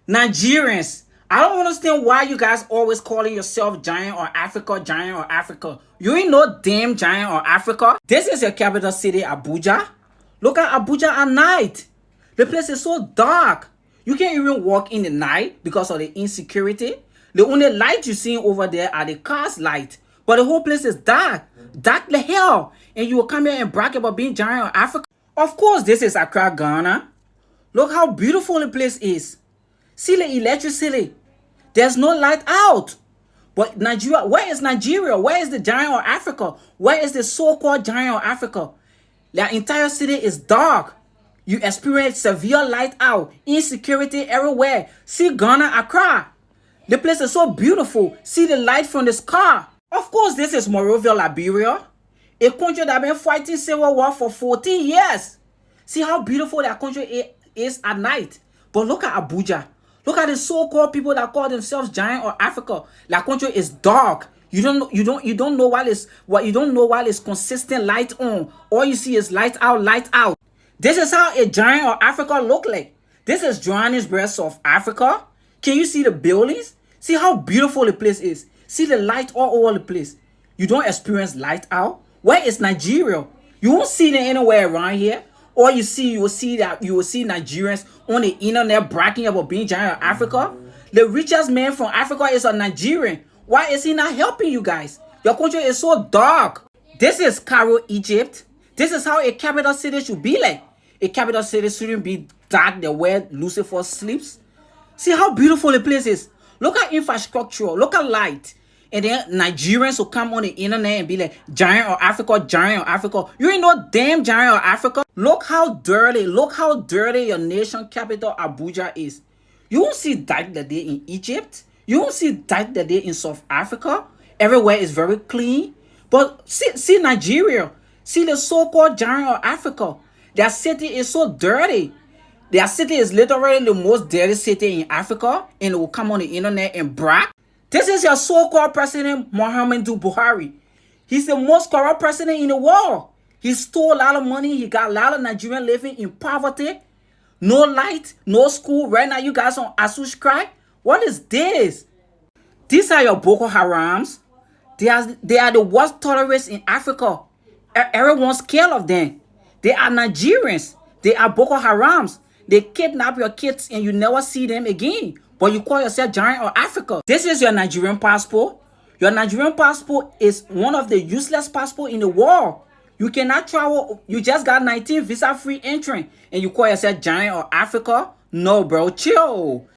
Nigerians, I don't understand why you guys always calling yourself giant or Africa, giant or Africa. You ain't no damn giant or Africa. This is your capital city, Abuja. Look at Abuja at night. The place is so dark. You can't even walk in the night because of the insecurity. The only light you see over there are the cars' light. But the whole place is dark. Dark the hell. And you will come here and brag about being giant or Africa. Of course, this is Accra, Ghana. Look how beautiful the place is. See the electricity. There's no light out. But Nigeria, where is Nigeria? Where is the giant of Africa? Where is the so-called giant of Africa? The entire city is dark. You experience severe light out, insecurity everywhere. See Ghana, Accra. The place is so beautiful. See the light from the sky. Of course, this is Monrovia, Liberia. A country that has been fighting civil war for 14 years. See how beautiful that country is at night. But look at Abuja. Look at the so-called people that call themselves giant or Africa. That country is dark. You don't know why it's consistent light on. All you see is light out, light out. This is how a giant or Africa look like. This is Johannesburg, South Africa. Can you see the buildings? See how beautiful the place is. See the light all over the place. You don't experience light out. Where is Nigeria? You won't see it anywhere around here. Or you will see Nigerians on the internet bragging about being giant of Africa. The richest man from Africa is a Nigerian. Why is he not helping you guys? Your country is so dark. This is Cairo, Egypt. This is how a capital city should be like. A capital city shouldn't be dark the way Lucifer sleeps. See how beautiful the place is. Look at infrastructure. Look at light. And then Nigerians will come on the internet and be like, giant of Africa, giant of Africa. You ain't no damn giant of Africa. Look how dirty your nation capital Abuja is. You won't see that the day in Egypt. You won't see that the day in South Africa. Everywhere is very clean. But see Nigeria. See the so-called giant of Africa. Their city is so dirty. Their city is literally the most dirty city in Africa. And it will come on the internet and brag. This is your so-called president, Muhammadu Buhari. He's the most corrupt president in the world. He stole a lot of money. He got a lot of Nigerians living in poverty. No light, no school. Right now, you guys on Asush cry. What is this? These are your Boko Harams. They are the worst terrorists in Africa. Everyone's scared of them. They are Nigerians. They are Boko Harams. They kidnap your kids and you never see them again. But you call yourself giant of Africa. This is your Nigerian passport. Your Nigerian passport is one of the useless passports in the world. You cannot travel. You just got 19 visa-free entry. And you call yourself giant of Africa? No, bro. Chill.